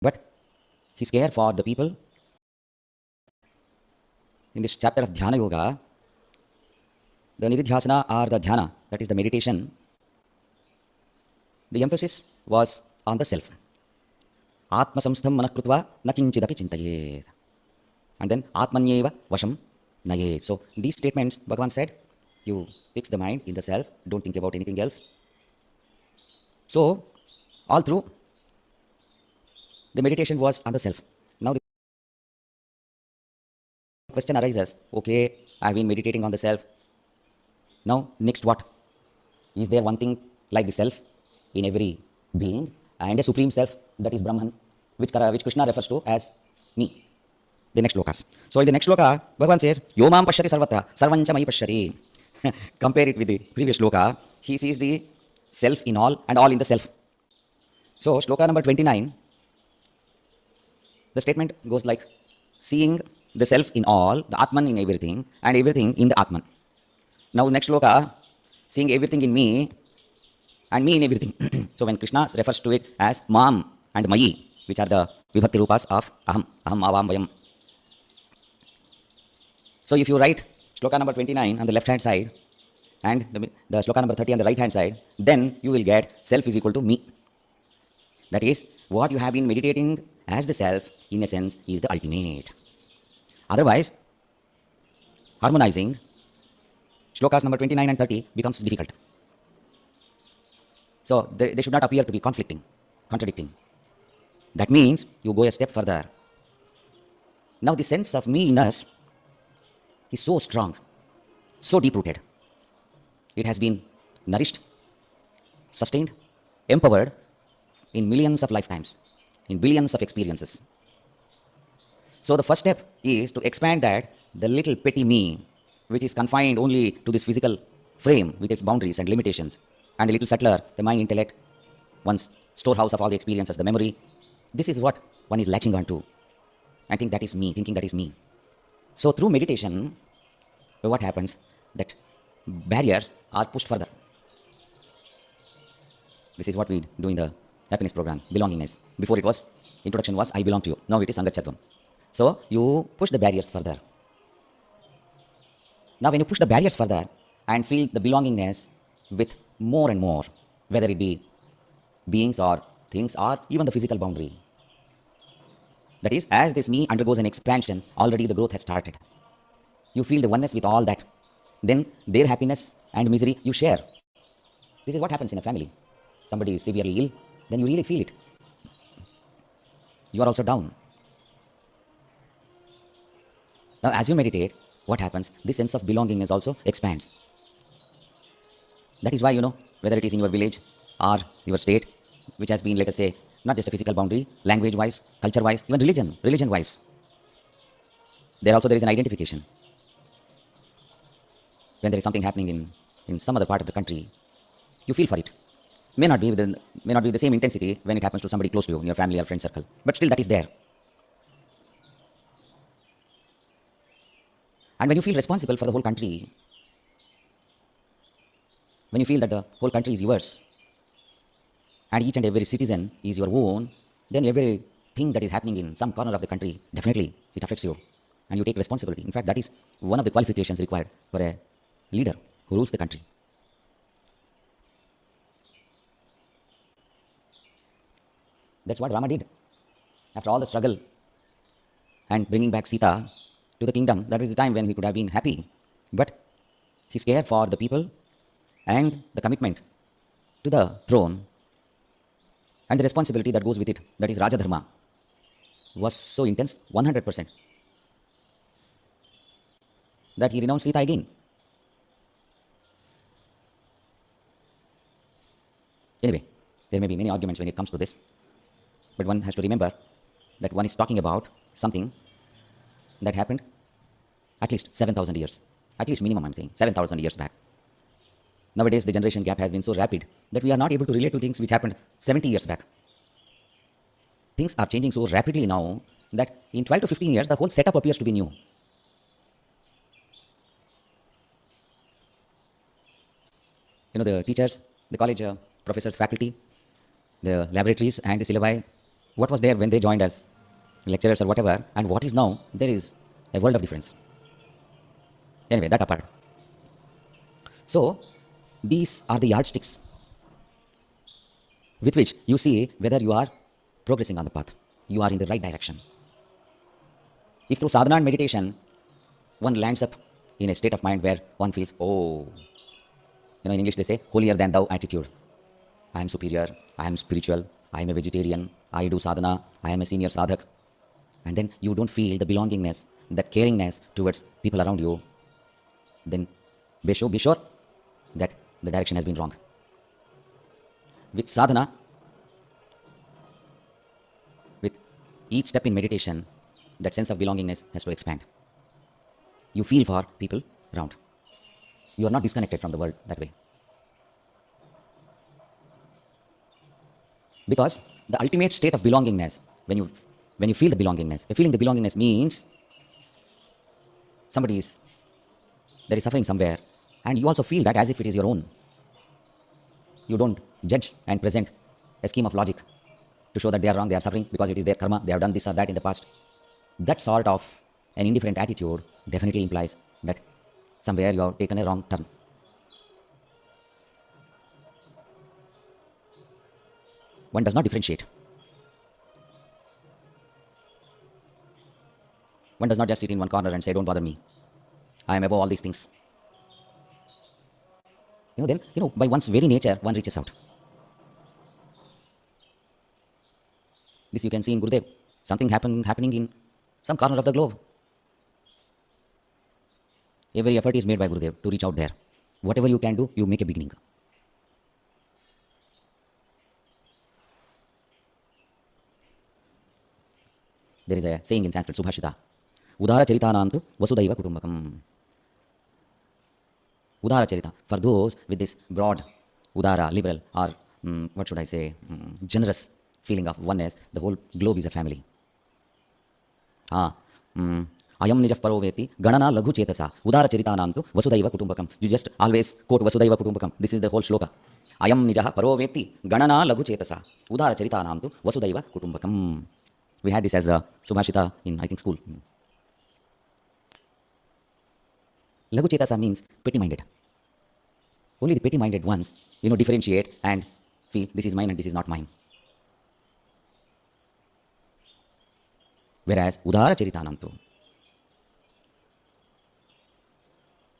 but his care for the people. In this chapter of Dhyana Yoga, the Nididhyasana or the Dhyana, that is the meditation, the emphasis was on the self. Atma samstham manakrutva na kinchidapi chintayet. And then Atmanyeva vasham nayet. So these statements, Bhagavan said, you fix the mind in the self, don't think about anything else. So all through, the meditation was on the self. Now the question arises, okay, I've been meditating on the self. Now, next what? Is there one thing like the self in every being and a supreme self, that is Brahman, which Krishna refers to as me? The next slokas. So in the next sloka, Bhagavan says, Yomam pashyati sarvatra, sarvancha mai pashyati. Compare it with the previous sloka. He sees the self in all and all in the self. So sloka number 29, the statement goes like, seeing the self in all, the Atman in everything, and everything in the Atman. Now next sloka, seeing everything in me and me in everything. So when Krishna refers to it as Mam and Mayi, which are the Vibhakti Rupas of Aham, Aham, Avam, Vayam. So if you write sloka number 29 on the left hand side and the sloka number 30 on the right hand side, then you will get self is equal to me. That is, what you have been meditating as the self, in a sense, is the ultimate. Otherwise, harmonizing slokas number 29 and 30 becomes difficult. So they should not appear to be conflicting, contradicting. That means you go a step further. Now the sense of me in us is so strong, so deep-rooted. It has been nourished, sustained, empowered in millions of lifetimes, in billions of experiences. So the first step is to expand that, the little petty me, which is confined only to this physical frame with its boundaries and limitations, and a little subtler, the mind, intellect, one's storehouse of all the experiences, the memory. This is what one is latching onto and think that is me, thinking that is me. So through meditation, what happens? That barriers are pushed further. This is what we do in the happiness program, belongingness. Before it was, introduction was, I belong to you. Now it is Sangachatvam. So you push the barriers further. Now when you push the barriers further and feel the belongingness with more and more, whether it be beings or things or even the physical boundary. That is, as this me undergoes an expansion, already the growth has started. You feel the oneness with all that. Then their happiness and misery you share. This is what happens in a family. Somebody is severely ill, then you really feel it. You are also down. Now as you meditate, what happens? This sense of belongingness also expands. That is why, whether it is in your village or your state, which has been, let us say, not just a physical boundary, language-wise, culture-wise, even religion-wise. There also there is an identification. When there is something happening in some other part of the country, you feel for it. May not be with the same intensity when it happens to somebody close to you, in your family or friend circle, but still that is there. And when you feel responsible for the whole country, when you feel that the whole country is yours, and each and every citizen is your own, then everything that is happening in some corner of the country, definitely it affects you, and you take responsibility. In fact, that is one of the qualifications required for a leader who rules the country. That's what Rama did. After all the struggle and bringing back Sita to the kingdom, that is the time when he could have been happy. But his care for the people and the commitment to the throne and the responsibility that goes with it, that is Raja Dharma, was so intense, 100%, that he renounced Sita again. Anyway, there may be many arguments when it comes to this, but one has to remember that one is talking about something that happened at least 7,000 years, at least minimum I'm saying, 7,000 years back. Nowadays, the generation gap has been so rapid that we are not able to relate to things which happened 70 years back. Things are changing so rapidly now that in 12 to 15 years, the whole setup appears to be new. The teachers, the college professors, faculty, the laboratories and the syllabi, What was there when they joined as lecturers or whatever, and what is now, there is a world of difference. Anyway, that apart. So, these are the yardsticks with which you see whether you are progressing on the path, you are in the right direction. If through sadhana and meditation, one lands up in a state of mind where one feels, oh, in English they say, holier than thou attitude. I am superior, I am spiritual, I am a vegetarian, I do sadhana, I am a senior sadhak. And then you don't feel the belongingness, that caringness towards people around you, then be sure that the direction has been wrong. With sadhana, with each step in meditation, that sense of belongingness has to expand. You feel for people around. You are not disconnected from the world that way. Because the ultimate state of belongingness, when you feel the belongingness, feeling the belongingness means there is suffering somewhere, and you also feel that as if it is your own. You don't judge and present a scheme of logic to show that they are wrong, they are suffering because it is their karma, they have done this or that in the past. That sort of an indifferent attitude definitely implies that somewhere you have taken a wrong turn. One does not differentiate. One does not just sit in one corner and say, don't bother me, I am above all these things. Then, by one's very nature, one reaches out. This you can see in Gurudev. Something happening in some corner of the globe. Every effort is made by Gurudev to reach out there. Whatever you can do, you make a beginning. There is a saying in Sanskrit, Subhashita, Udara Charitanantu Vasudhaiva Kutumbakam. Udara Charita, for those with this broad, Udara, liberal, or what should I say, generous feeling of oneness, the whole globe is a family. Ayam Nijah Paroveti, Ganana Laghu Chetasa, Udara Charitanantu Vasudhaiva Kutumbakam. You just always quote Vasudhaiva Kutumbakam. This is the whole shloka. Ayam Nijah Paroveti, Ganana Laghu Chetasa, Udara Charitanantu Vasudhaiva Kutumbakam. We had this as a Subhashita in, I think, school. Laghu Chetasa means petty-minded. Only the petty-minded ones, differentiate and feel this is mine and this is not mine. Whereas Udara Charitanantu,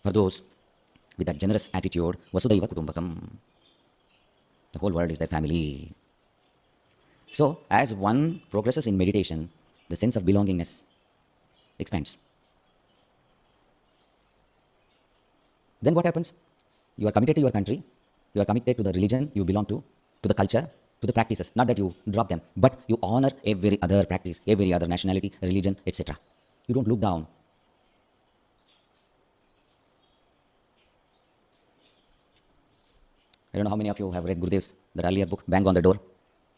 for those with that generous attitude, Vasudhaiva Kutumbakam, the whole world is their family. So, as one progresses in meditation, the sense of belongingness expands. Then what happens? You are committed to your country, you are committed to the religion you belong to the culture, to the practices. Not that you drop them, but you honor every other practice, every other nationality, religion, etc. You don't look down. I don't know how many of you have read Gurudev's that earlier book, Bang on the Door.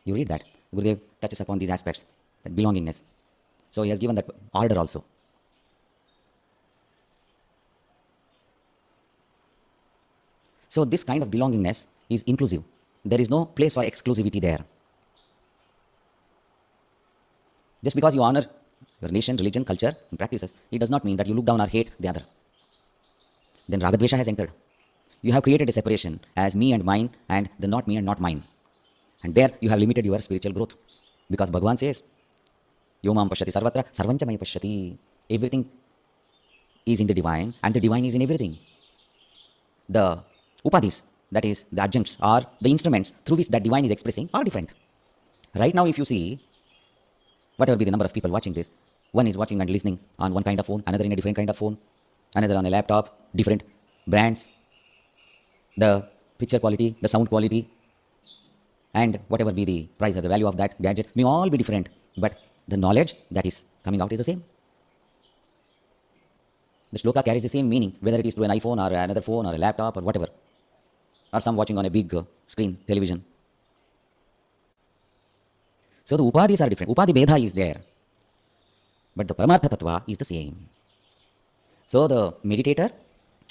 You read that. Gurudev touches upon these aspects, that belongingness. So he has given that order also. So this kind of belongingness is inclusive. There is no place for exclusivity there. Just because you honor your nation, religion, culture, and practices, it does not mean that you look down or hate the other. Then Ragadvesha has entered. You have created a separation as me and mine, and the not me and not mine. And there you have limited your spiritual growth. Because Bhagavan says, Yomam Pashyati Sarvatra Sarvancha Maya Pashyati. Everything is in the divine, and the divine is in everything. The upadhis, that is, the adjuncts or the instruments through which that divine is expressing, are different. Right now, if you see, whatever be the number of people watching this, one is watching and listening on one kind of phone, another in a different kind of phone, another on a laptop, different brands, the picture quality, the sound quality, and whatever be the price or the value of that gadget may all be different, but the knowledge that is coming out is the same. The shloka carries the same meaning, whether it is through an iPhone or another phone or a laptop or whatever, or some watching on a big screen, television. So the upadhis are different. Upadhi Bheda is there, but the Paramartha Tattva is the same. So the meditator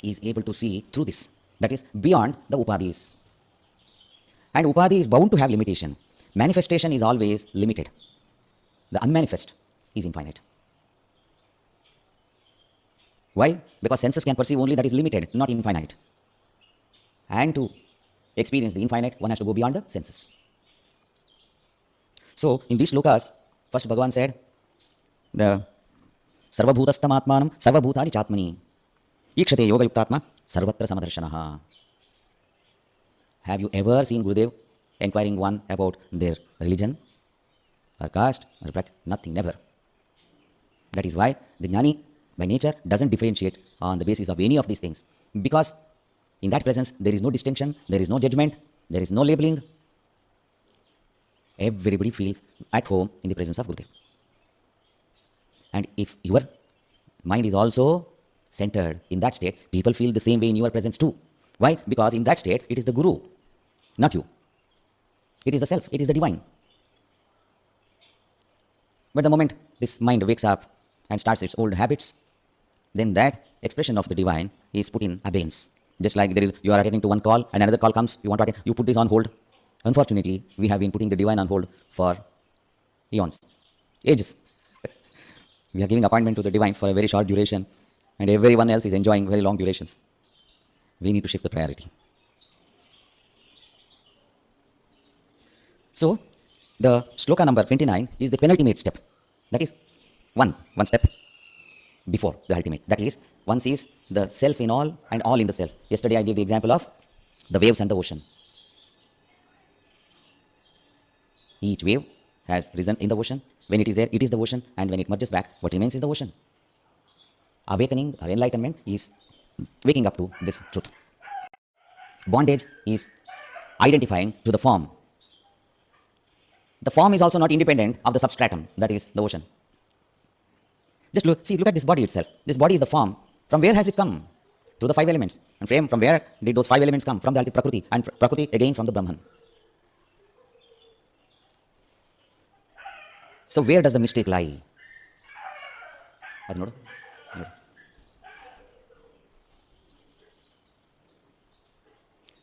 is able to see through this, that is beyond the upadhis. And upadhi is bound to have limitation. Manifestation is always limited. The unmanifest is infinite. Why? Because senses can perceive only that is limited, not infinite. And to experience the infinite, one has to go beyond the senses. So, in these slokas, first Bhagavan said, the Sarvabhutastam Atmanam Sarvabhutani Chatmani Ikshate Yoga Yuktatma Sarvatra Samadarshanaha. Have you ever seen Gurudev inquiring one about their religion or caste or practice? Nothing, never. That is why the Jnani by nature doesn't differentiate on the basis of any of these things, because in that presence there is no distinction, there is no judgment, there is no labeling. Everybody feels at home in the presence of Gurudev. And if your mind is also centered in that state, people feel the same way in your presence too. Why? Because in that state, it is the Guru, not you. It is the self, it is the divine. But the moment this mind wakes up and starts its old habits, then that expression of the divine is put in abeyance. Just like you are attending to one call and another call comes, you want to attend, you put this on hold. Unfortunately, we have been putting the divine on hold for eons, ages. We are giving appointment to the divine for a very short duration, and everyone else is enjoying very long durations. We need to shift the priority. So, the sloka number 29 is the penultimate step. That is one step before the ultimate. That is, one sees the self in all and all in the self. Yesterday I gave the example of the waves and the ocean. Each wave has risen in the ocean. When it is there, it is the ocean, and when it merges back, what remains is the ocean. Awakening or enlightenment is waking up to this truth. Bondage is identifying to the form. The form is also not independent of the substratum, that is the ocean. Just look at this body itself. This body is the form. From where has it come? Through the 5 elements. And from where did those 5 elements come? From the Prakriti, and Prakriti again from the Brahman. So where does the mistake lie?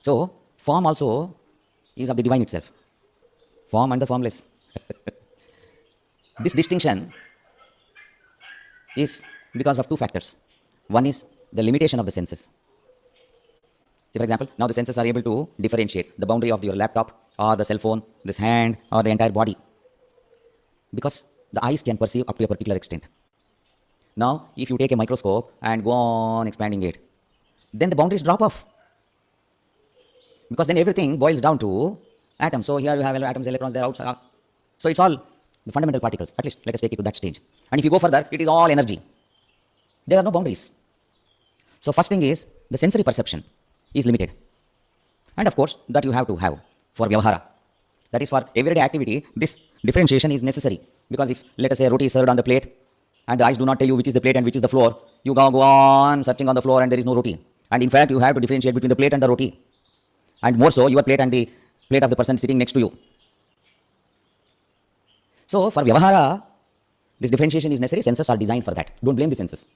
So form also is of the divine itself. Form and the formless. This distinction is because of 2 factors. One is the limitation of the senses. See, for example, now the senses are able to differentiate the boundary of your laptop or the cell phone, this hand or the entire body, because the eyes can perceive up to a particular extent. Now, if you take a microscope and go on expanding it, then the boundaries drop off, because then everything boils down to atoms. So here you have atoms, electrons, they're outside. So it's all the fundamental particles. At least let us take it to that stage. And if you go further, it is all energy. There are no boundaries. So first thing is, the sensory perception is limited. And of course, that you have to have for vyavahara. That is, for everyday activity, this differentiation is necessary. Because if, let us say, roti is served on the plate, and the eyes do not tell you which is the plate and which is the floor, you go on searching on the floor and there is no roti. And in fact, you have to differentiate between the plate and the roti. And more so, your plate and the plate of the person sitting next to you. So, for vyavahara, this differentiation is necessary. Senses are designed for that. Don't blame the senses.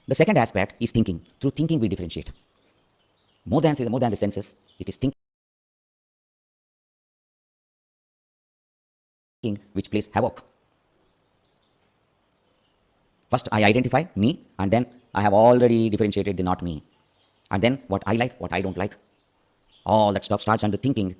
The second aspect is thinking. Through thinking, we differentiate. More than the senses, it is thinking which plays havoc. First, I identify me, and then I have already differentiated the not me. And then what I like, what I don't like, all that stuff starts, and the thinking